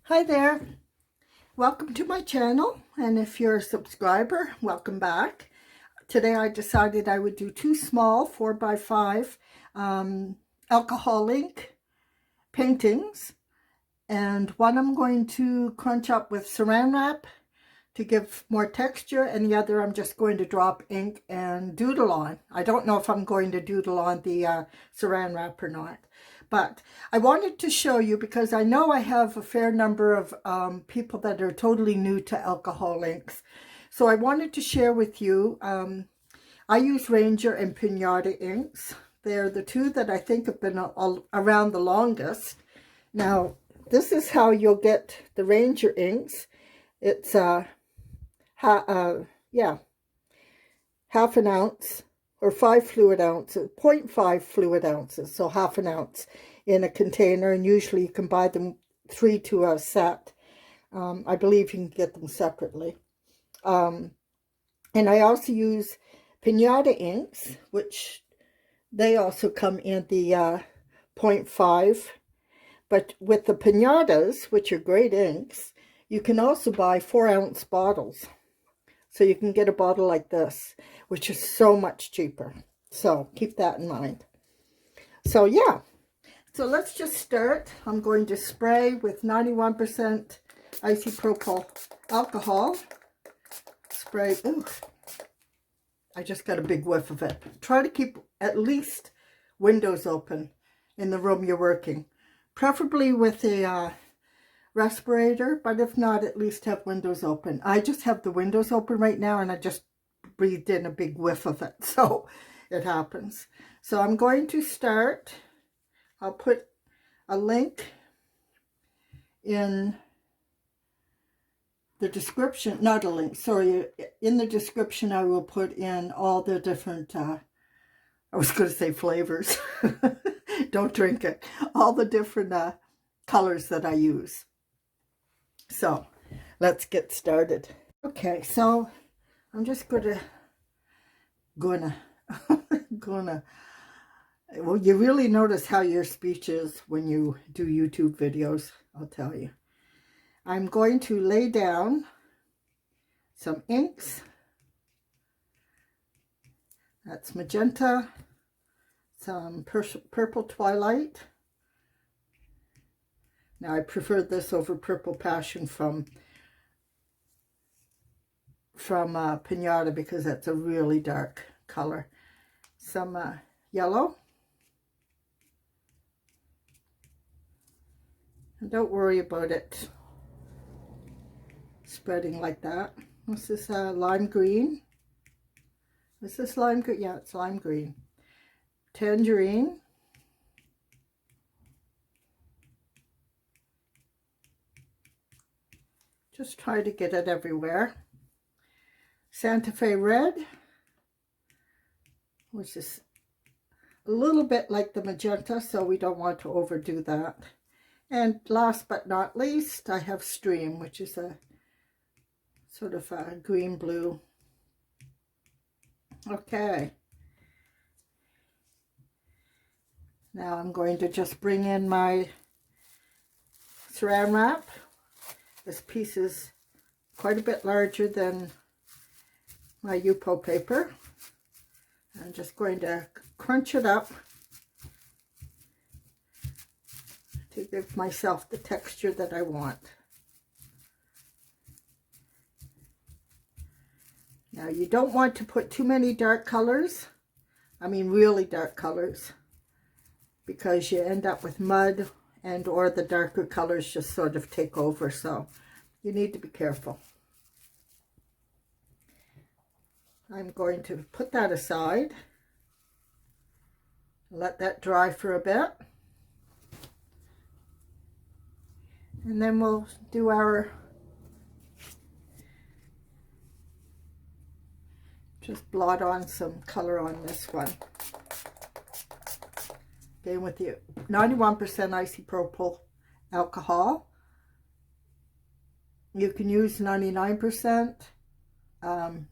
Hi there, welcome to my channel, and if you're a subscriber, welcome back. Today I decided I would do two small 4x5 alcohol ink paintings, and one I'm going to crunch up with saran wrap to give more texture, and the other I'm just going to drop ink and doodle on. I don't know if I'm going to doodle on the saran wrap or not, but I wanted to show you because I know I have a fair number of people that are totally new to alcohol inks. So I wanted to share with you, I use Ranger and Pinata inks. They're the two that I think have been around the longest. Now, this is how you'll get the Ranger inks. It's half an ounce or 5 fluid ounces, 0.5 fluid ounces, so half an ounce in a container, and usually you can buy them 3 to a set. I believe you can get them separately. And I also use Pinata inks, which they also come in the 0.5, but with the Pinatas, which are great inks, you can also buy 4-ounce bottles. So you can get a bottle like this, which is so much cheaper. So keep that in mind. So yeah, so let's just start. I'm going to spray with 91% isopropyl alcohol. Spray, ooh, I just got a big whiff of it. Try to keep at least windows open in the room you're working. Preferably with a respirator, but if not, at least have windows open. I just have the windows open right now, and I just breathed in a big whiff of it, so it happens. So I'm going to start. I'll put a link in the description, not a link, sorry, in the description I will put in all the different, I was going to say flavors, don't drink it, all the different colors that I use. So let's get started. Okay, so I'm just gonna well, you really notice how your speech is when you do YouTube videos, I'll tell you. I'm going to lay down some inks. That's Magenta, some Purple Twilight. Now I prefer this over Purple Passion from Pinata because that's a really dark color. Some yellow. And don't worry about it spreading like that. This is lime green. Is this lime green? Yeah, it's lime green. Tangerine. Just try to get it everywhere. Santa Fe Red, which is a little bit like the Magenta, so we don't want to overdo that. And last but not least, I have Stream, which is a sort of a green-blue. Okay. Now I'm going to just bring in my saran wrap. This piece is quite a bit larger than my Yupo paper. I'm just going to crunch it up to give myself the texture that I want. Now you don't want to put too many dark colors, I mean really dark colors, because you end up with mud and or the darker colors just sort of take over, so you need to be careful. I'm going to put that aside, let that dry for a bit, and then we'll do our, just blot on some color on this one. Again with the 91% isopropyl alcohol. You can use 99%.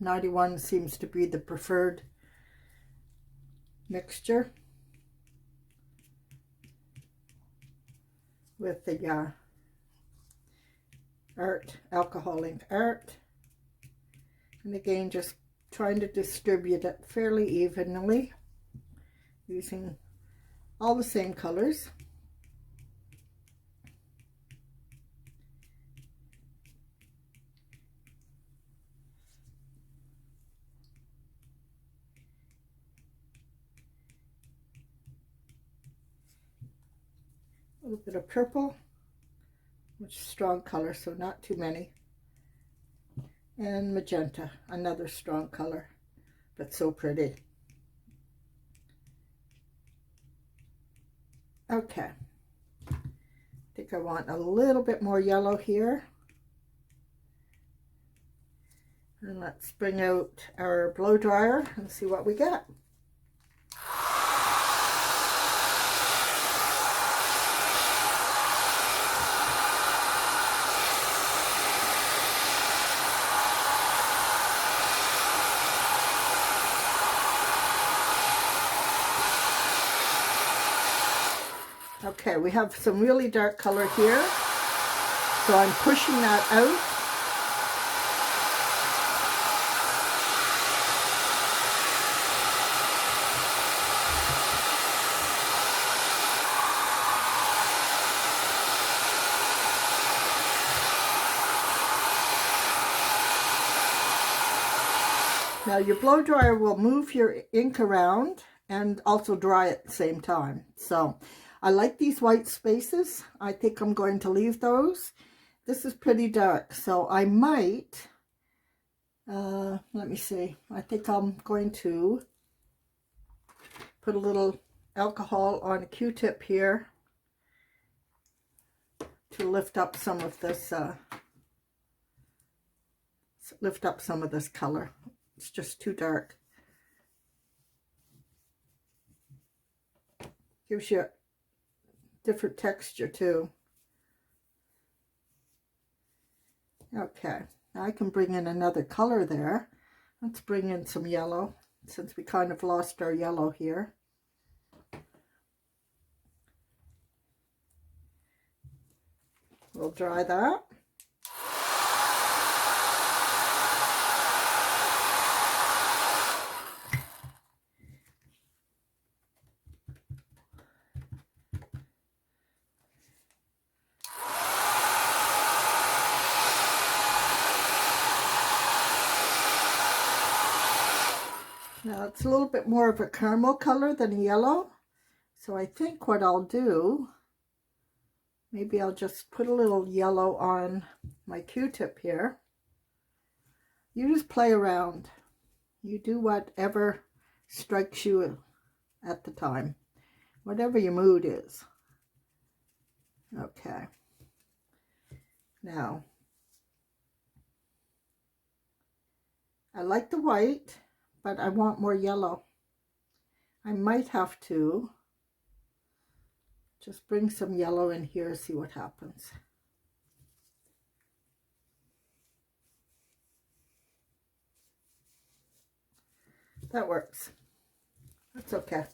91 seems to be the preferred mixture with the Art, alcohol ink art. And again, just trying to distribute it fairly evenly using all the same colors. A little bit of purple, which is strong color, so not too many. And magenta, another strong color, but so pretty. Okay, I think I want a little bit more yellow here. And let's bring out our blow dryer and see what we get. Okay, we have some really dark color here, so I'm pushing that out. Now your blow dryer will move your ink around and also dry at the same time. So I like these white spaces. I think I'm going to leave those. This is pretty dark, so I might, let me see. I think I'm going to put a little alcohol on a Q-tip here to lift up some of this, color. It's just too dark. Gives you a different texture too. Okay, now I can bring in another color there. Let's bring in some yellow, since we kind of lost our yellow here. We'll dry that. Now it's a little bit more of a caramel color than a yellow. So I think what I'll do, maybe I'll just put a little yellow on my Q-tip here. You just play around. You do whatever strikes you at the time, whatever your mood is. Okay. Now, I like the white, but I want more yellow. I might have to just bring some yellow in here, see what happens. That works. That's okay.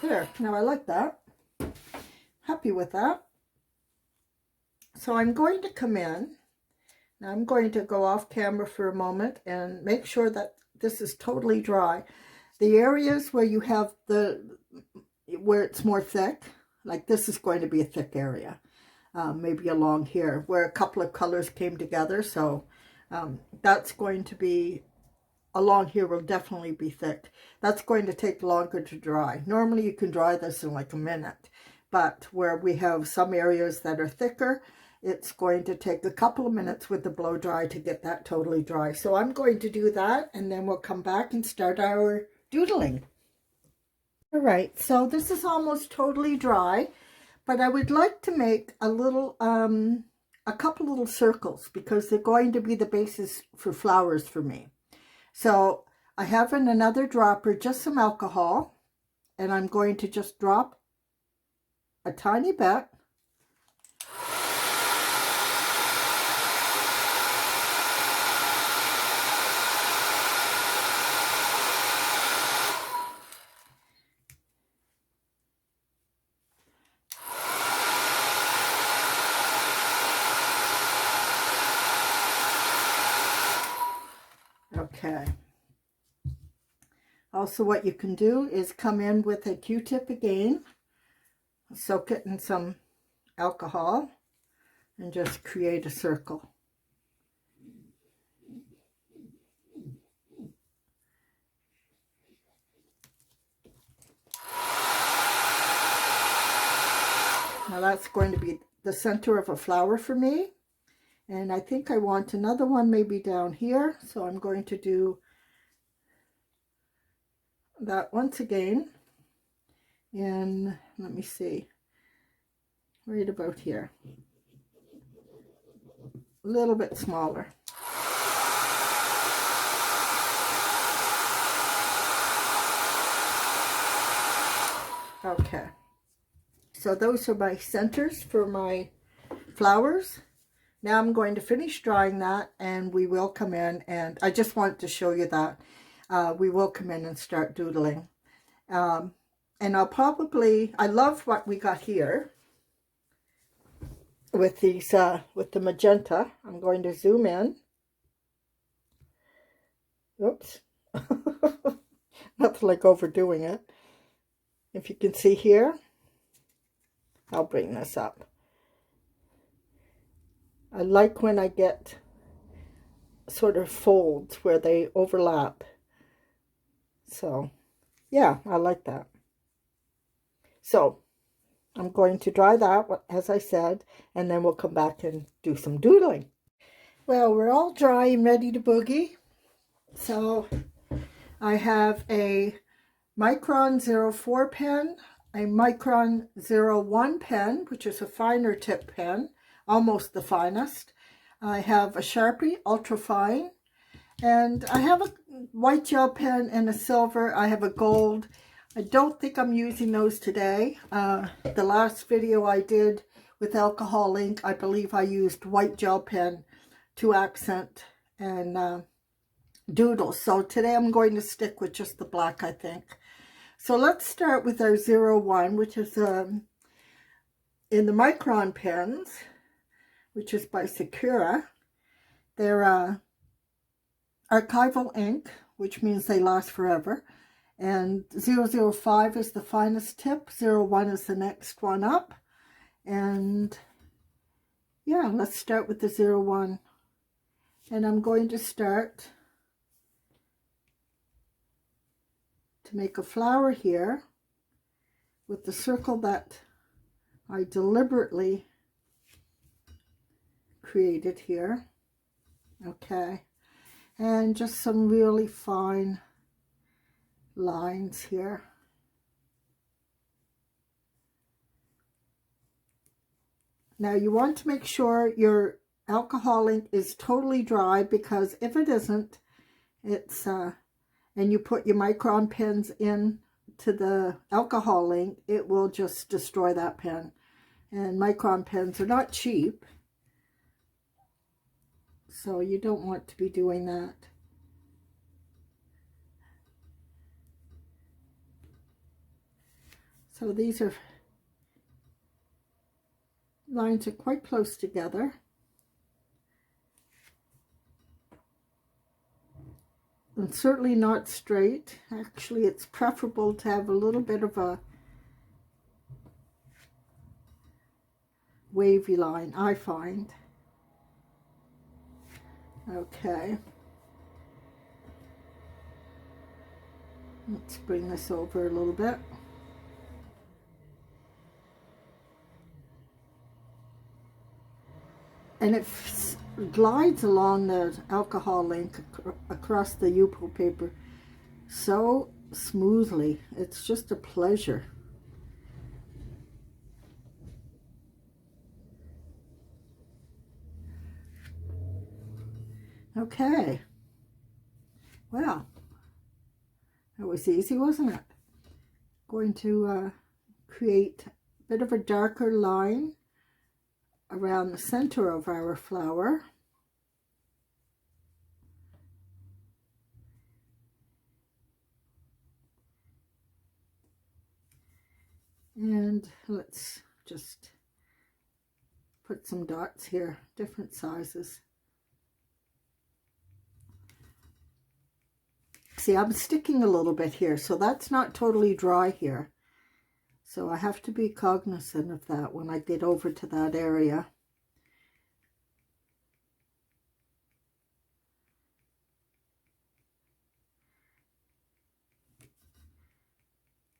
There, now I like that. Happy with that. So I'm going to come in. Now I'm going to go off camera for a moment and make sure that this is totally dry. The areas where you have where it's more thick, like this is going to be a thick area. Maybe along here where a couple of colors came together. So that's going to be, along here will definitely be thick. That's going to take longer to dry. Normally you can dry this in like a minute, but where we have some areas that are thicker, it's going to take a couple of minutes with the blow dry to get that totally dry. So I'm going to do that, and then we'll come back and start our doodling. All right, so this is almost totally dry, but I would like to make a little, a couple little circles, because they're going to be the basis for flowers for me. So I have in another dropper just some alcohol, and I'm going to just drop a tiny bit. Okay. Also, what you can do is come in with a Q-tip again, soak it in some alcohol, and just create a circle. Now that's going to be the center of a flower for me. And I think I want another one maybe down here. So I'm going to do that once again. And let me see, right about here. A little bit smaller. Okay. So those are my centers for my flowers. Now I'm going to finish drying that, and we will come in, and I just wanted to show you that. We will come in and start doodling. And I'll probably, I love what we got here with these, with the magenta. I'm going to zoom in. Oops. Nothing like overdoing it. If you can see here, I'll bring this up. I like when I get sort of folds where they overlap. So, yeah, I like that. So, I'm going to dry that, as I said, and then we'll come back and do some doodling. Well, we're all dry and ready to boogie. So, I have a Micron 04 pen, a Micron 01 pen, which is a finer tip pen, almost the finest. I have a Sharpie, ultra fine, and I have a white gel pen and a silver. I have a gold. I don't think I'm using those today. The last video I did with alcohol ink, I believe I used white gel pen to accent and doodles. So today I'm going to stick with just the black, I think. So let's start with our 01, which is in the Micron pens, which is by Sakura. They're archival ink, which means they last forever. And 005 is the finest tip. 01 is the next one up. And yeah, let's start with the 01. And I'm going to start to make a flower here with the circle that I deliberately created here. Okay. And just some really fine lines here. Now you want to make sure your alcohol ink is totally dry, because if it isn't, it's and you put your Micron pens in to the alcohol ink, it will just destroy that pen. And Micron pens are not cheap, so you don't want to be doing that. So these are lines are quite close together. And certainly not straight. Actually, it's preferable to have a little bit of a wavy line, I find. Okay. Let's bring this over a little bit. And it glides along the alcohol ink across the Yupo paper so smoothly. It's just a pleasure. Okay. Well, that was easy, wasn't it? Going to create a bit of a darker line around the center of our flower. And let's just put some dots here, different sizes. See, I'm sticking a little bit here, so that's not totally dry here. So I have to be cognizant of that when I get over to that area.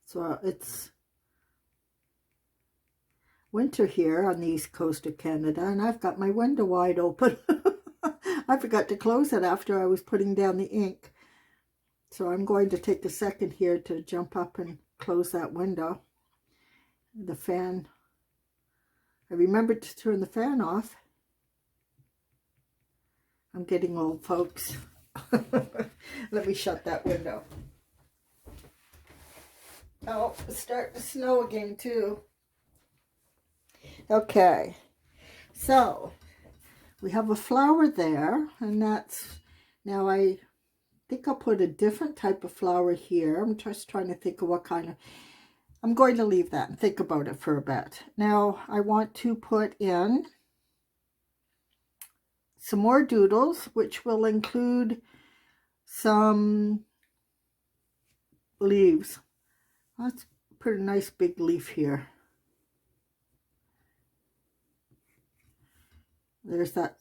So it's winter here on the east coast of Canada, and I've got my window wide open. I forgot to close it after I was putting down the ink. So I'm going to take a second here to jump up and close that window. The fan, I remembered to turn the fan off. I'm getting old, folks. Let me shut that window. Oh, it's starting to snow again too. Okay, so we have a flower there, and that's, now I think I'll put a different type of flower here. I'm just trying to think of what kind of, I'm going to leave that and think about it for a bit. Now I want to put in some more doodles, which will include some leaves. Let's put a nice big leaf here. There's that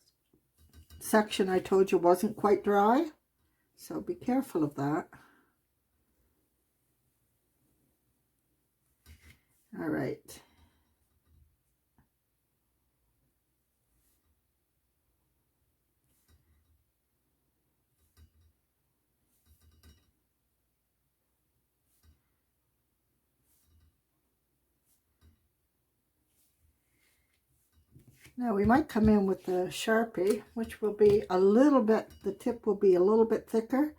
section I told you wasn't quite dry, so be careful of that. All right. Now we might come in with the Sharpie, which will be a little bit, the tip will be a little bit thicker.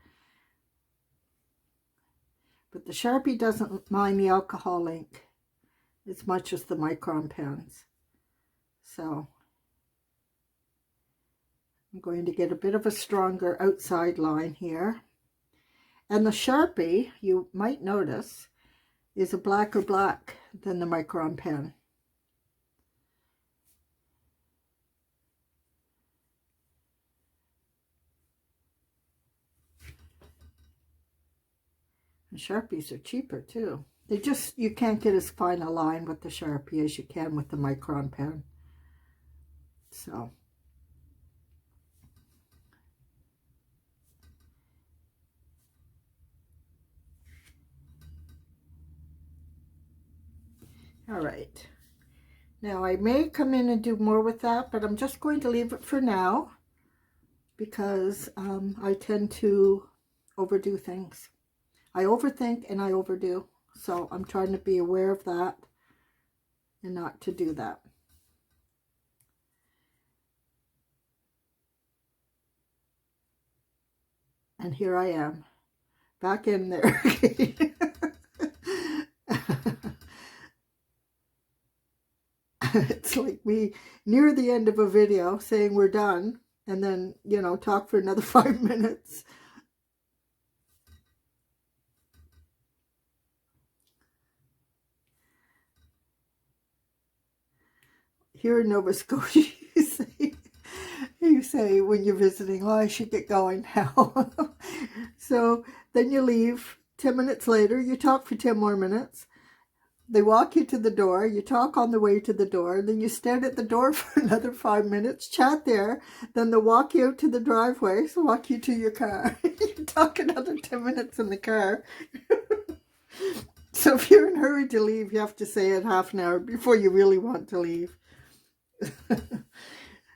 But the Sharpie doesn't mind the alcohol ink as much as the Micron pens. So I'm going to get a bit of a stronger outside line here. And the Sharpie, you might notice, is a blacker black than the Micron pen. And Sharpies are cheaper too. They just, you can't get as fine a line with the Sharpie as you can with the Micron pen. So. All right. Now I may come in and do more with that, but I'm just going to leave it for now because I tend to overdo things. I overthink and I overdo. So I'm trying to be aware of that and not to do that. And here I am, back in there. It's like me near the end of a video saying we're done, and then, you know, talk for another 5 minutes. Here in Nova Scotia, you say when you're visiting, oh, I should get going now. So then you leave. 10 minutes later, you talk for 10 more minutes. They walk you to the door, you talk on the way to the door, then you stand at the door for another 5 minutes, chat there, then they'll walk you out to the driveway, so walk you to your car. You talk another 10 minutes in the car. So if you're in a hurry to leave, you have to say it half an hour before you really want to leave.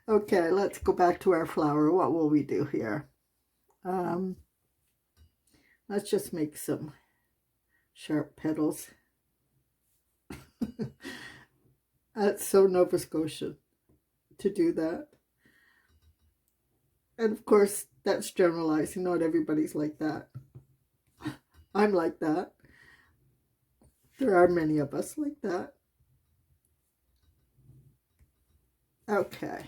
Okay, let's go back to our flower. What will we do here? Let's just make some sharp petals. That's so Nova Scotian to do that. And of course, that's generalizing. Not everybody's like that. I'm like that. There are many of us like that. Okay.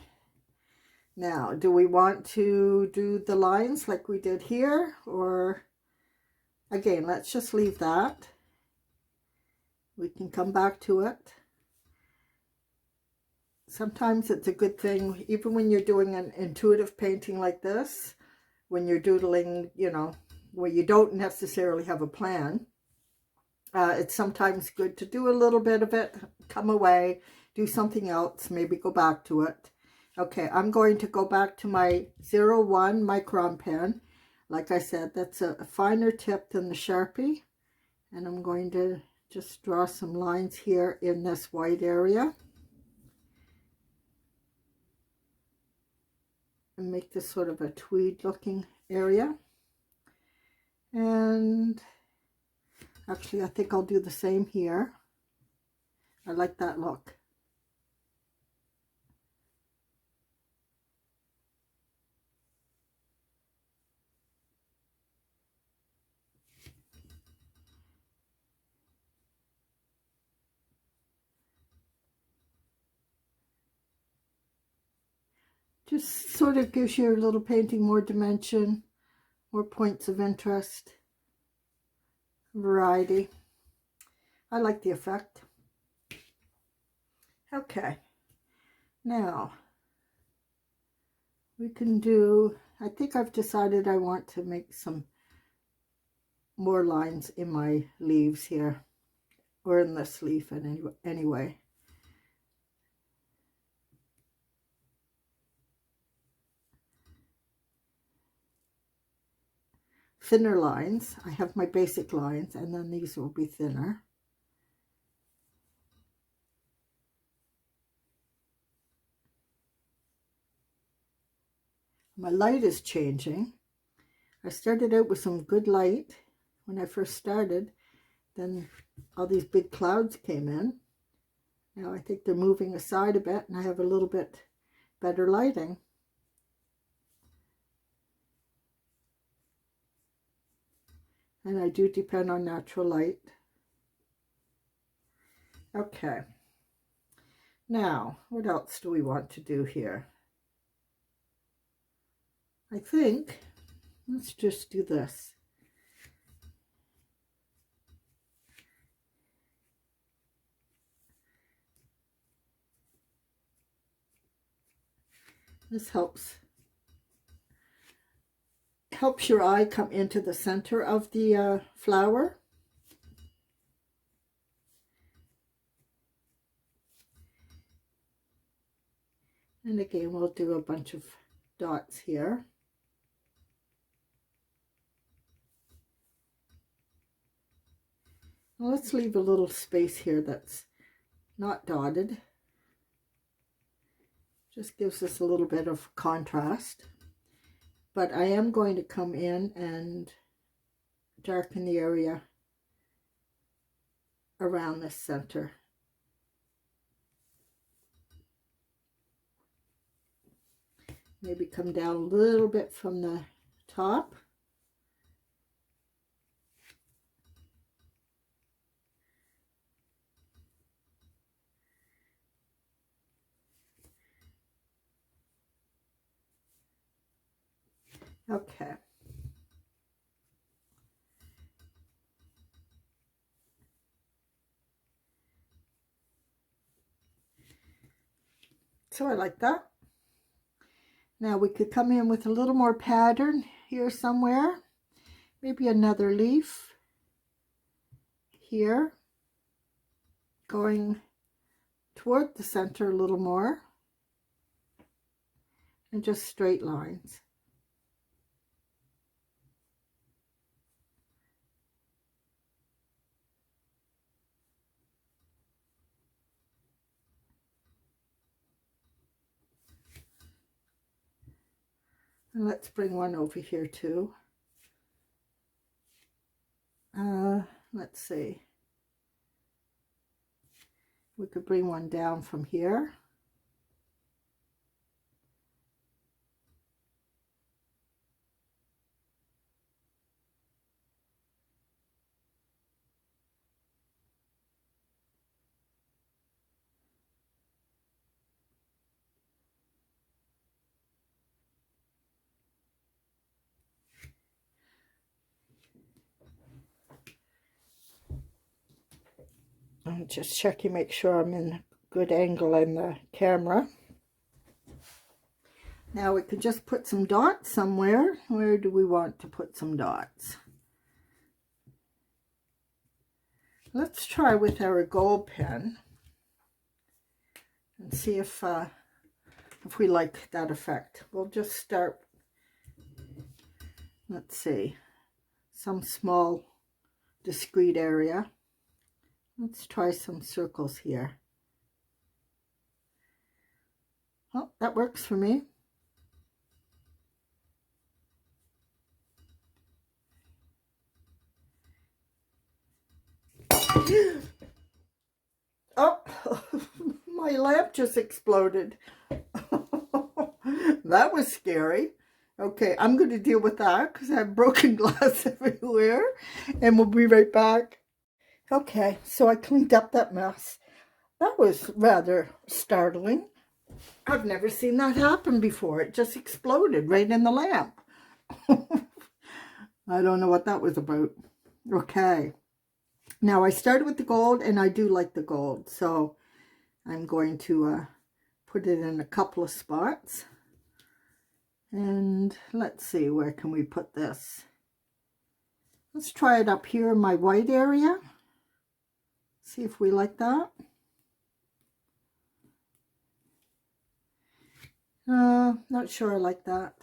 Now, do we want to do the lines like we did here? Or, again, let's just leave that. We can come back to it. Sometimes it's a good thing, even when you're doing an intuitive painting like this, when you're doodling, you know, where you don't necessarily have a plan, it's sometimes good to do a little bit of it, come away, do something else, maybe go back to it. Okay, I'm going to go back to my 01 Micron pen. Like I said, that's a finer tip than the Sharpie. And I'm going to just draw some lines here in this white area. And make this sort of a tweed looking area. And actually, I think I'll do the same here. I like that look. Just sort of gives your little painting more dimension, more points of interest, variety. I like the effect. Okay, now we can do, I think I've decided I want to make some more lines in my leaves here, or in this leaf anyway. Thinner lines. I have my basic lines, and then these will be thinner. My light is changing. I started out with some good light when I first started. Then all these big clouds came in. Now I think they're moving aside a bit, and I have a little bit better lighting. And I do depend on natural light. Okay. Now, what else do we want to do here? I think, let's just do this. This helps your eye come into the center of the flower. And again, we'll do a bunch of dots here. Well, let's leave a little space here that's not dotted. Just gives us a little bit of contrast. But I am going to come in and darken the area around this center. Maybe come down a little bit from the top. Okay. So I like that. Now we could come in with a little more pattern here somewhere. Maybe another leaf here, going toward the center a little more, and just straight lines. And let's bring one over here too. Let's see. We could bring one down from here. I'm just checking, make sure I'm in a good angle in the camera. Now we could just put some dots somewhere. Where do we want to put some dots? Let's try with our gold pen and see if we like that effect. We'll just start, let's see, some small discrete area. Let's try some circles here. Oh, that works for me. Oh, my lamp just exploded. That was scary. Okay, I'm going to deal with that because I have broken glass everywhere, and we'll be right back. Okay, so I cleaned up that mess. That was rather startling. I've never seen that happen before. It just exploded right in the lamp. I don't know what that was about. Okay. Now, I started with the gold, and I do like the gold, so I'm going to put it in a couple of spots. And let's see, where can we put this? Let's try it up here in my white area. See if we like that. Not sure I like that.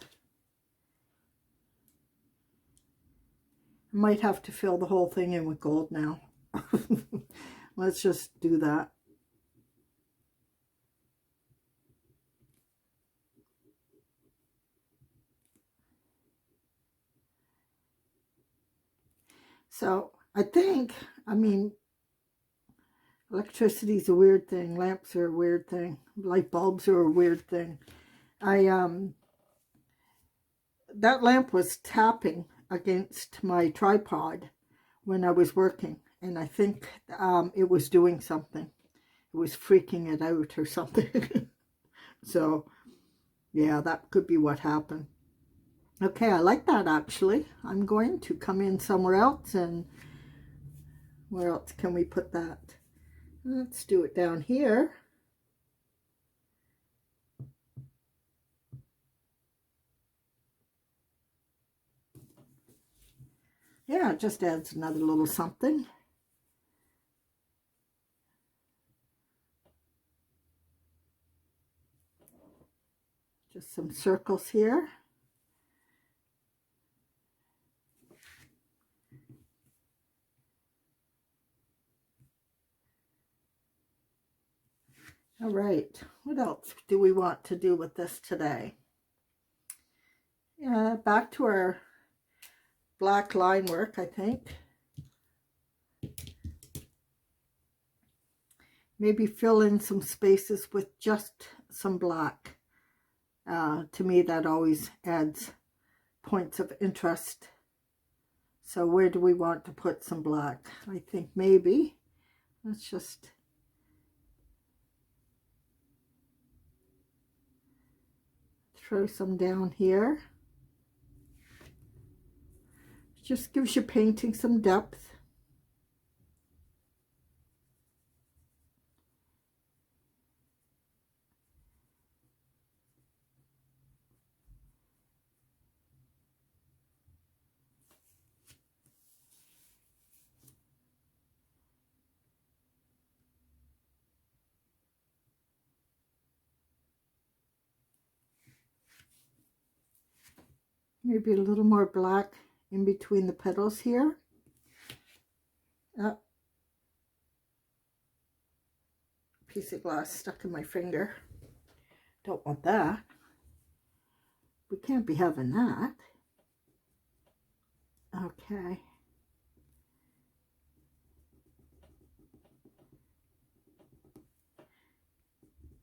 I might have to fill the whole thing in with gold now. Let's just do that. So I think, I mean, electricity is a weird thing. Lamps are a weird thing. Light bulbs are a weird thing. That lamp was tapping against my tripod when I was working, and I think it was doing something. It was freaking it out or something. So yeah, that could be what happened. Okay, I like that actually. I'm going to come in somewhere else, and where else can we put that? Let's do it down here. Yeah, it just adds another little something. Just some circles here. All right, what else do we want to do with this today? Back to our black line work, I think. Maybe fill in some spaces with just some black. To me, that always adds points of interest. So where do we want to put some black? I think maybe, let's just throw some down here. Just gives your painting some depth. Maybe a little more black in between the petals here. Piece of glass stuck in my finger. Don't want that. We can't be having that. Okay.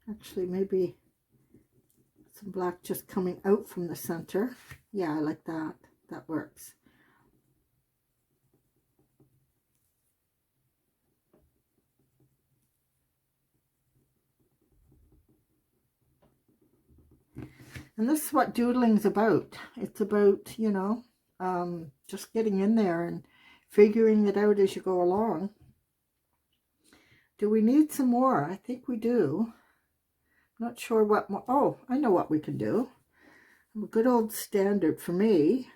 Actually, maybe some black just coming out from the center. Yeah, I like that. That works. And this is what doodling's about. It's about, you know, just getting in there and figuring it out as you go along. Do we need some more? I think we do. Not sure what more. Oh, I know what we can do. A good old standard for me.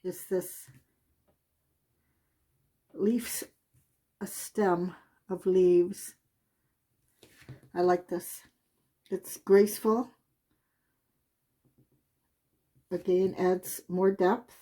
is this leaves, a stem of leaves. I like this. It's graceful. Again, adds more depth.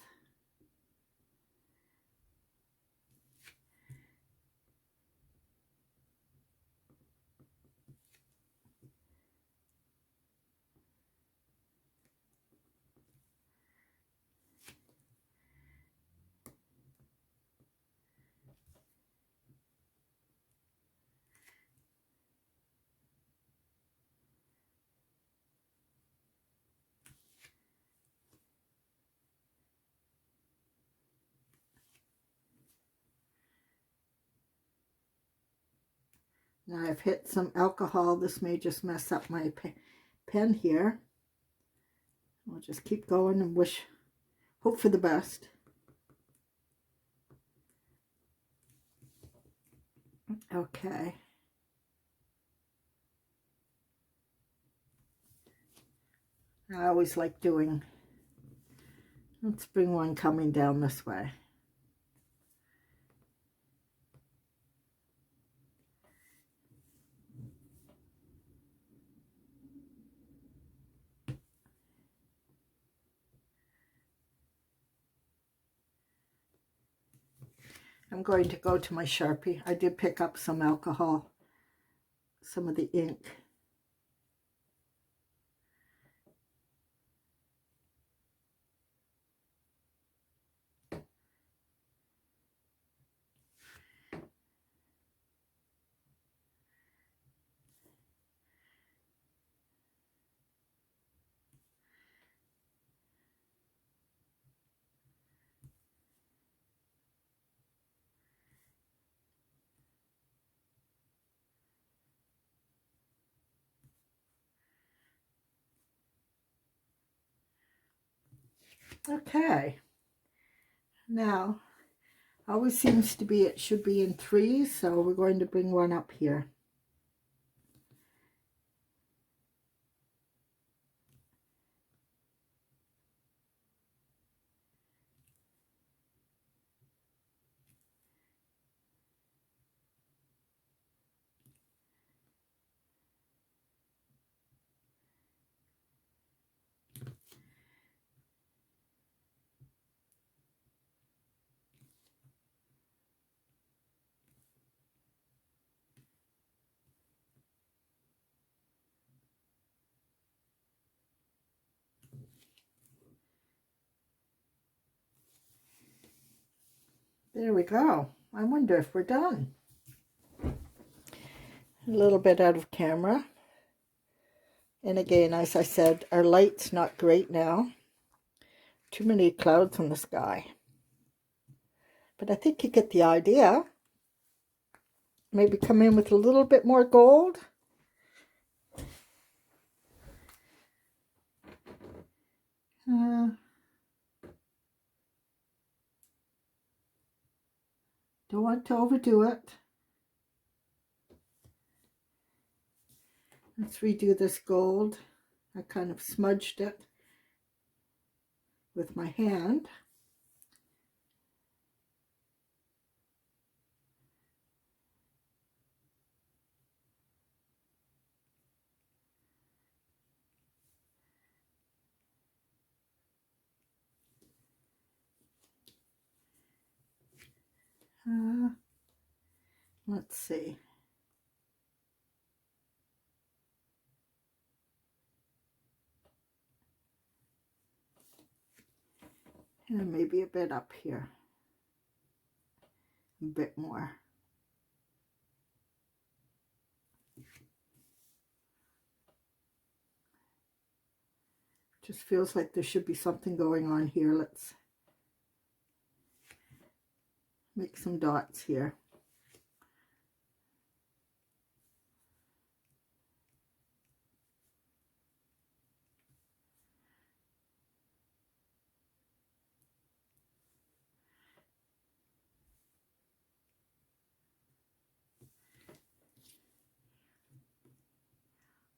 Now I've hit some alcohol. This may just mess up my pen here. I'll just keep going and hope for the best. Okay. I always like doing, let's bring one coming down this way. I'm going to go to my Sharpie. I did pick up some alcohol, some of the ink. Okay, now always seems to be it should be in threes, so we're going to bring one up here. There we go. I wonder if we're done. A little bit out of camera. And again, as I said, our light's not great now. Too many clouds in the sky. But I think you get the idea. Maybe come in with a little bit more gold. Don't want to overdo it. Let's redo this gold. I kind of smudged it with my hand. Let's see. And maybe a bit up here. A bit more. Just feels like there should be something going on here. Let's make some dots here.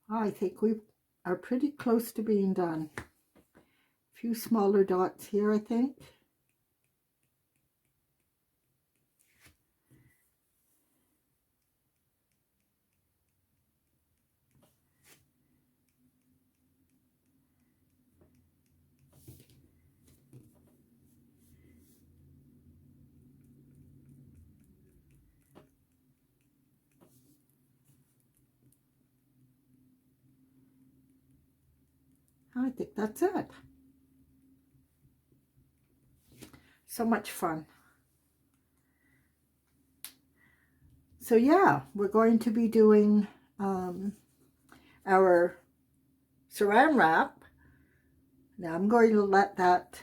I think we are pretty close to being done. A few smaller dots here, I think. I think that's it. So much fun. So yeah, we're going to be doing our saran wrap. Now I'm going to let that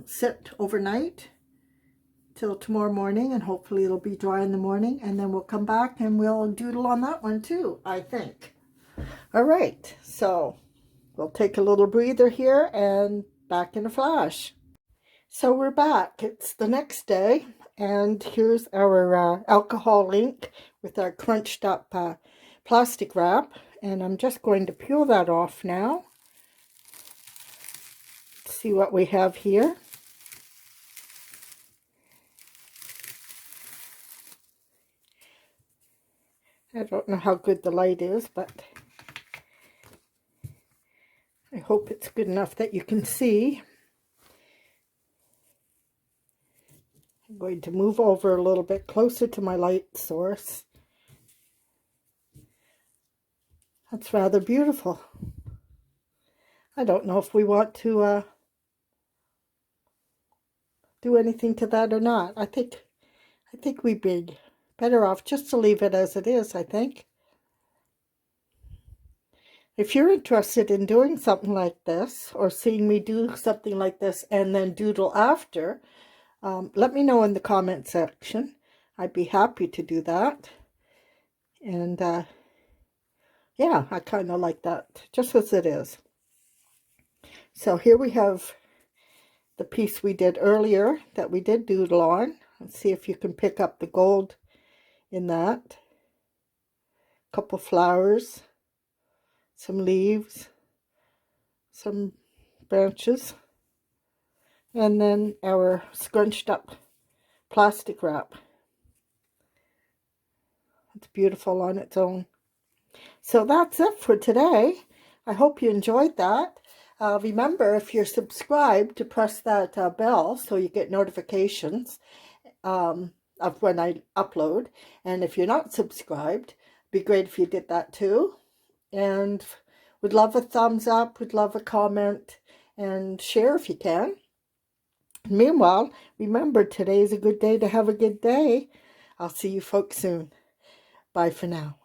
sit overnight till tomorrow morning, and hopefully it'll be dry in the morning, and then we'll come back and we'll doodle on that one too, I think. All right, so we'll take a little breather here and back in a flash. So we're back. It's the next day, and here's our alcohol ink with our crunched up plastic wrap, and I'm just going to peel that off now. Let's see what we have here. I don't know how good the light is, but I hope it's good enough that you can see. I'm going to move over a little bit closer to my light source. That's rather beautiful. I don't know if we want to do anything to that or not. I think we'd be better off just to leave it as it is, I think. If you're interested in doing something like this, or seeing me do something like this and then doodle after, let me know in the comment section. I'd be happy to do that. And yeah, I kind of like that, just as it is. So here we have the piece we did earlier that we did doodle on. Let's see if you can pick up the gold in that. A couple flowers, some leaves, some branches, and then our scrunched up plastic wrap. It's beautiful on its own. So that's it for today. I hope you enjoyed that. Remember, if you're subscribed, to press that bell so you get notifications of when I upload. And if you're not subscribed, it'd be great if you did that too. And would love a thumbs up, would love a comment, and share if you can. Meanwhile, remember, today's a good day to have a good day. I'll see you folks soon. Bye for now.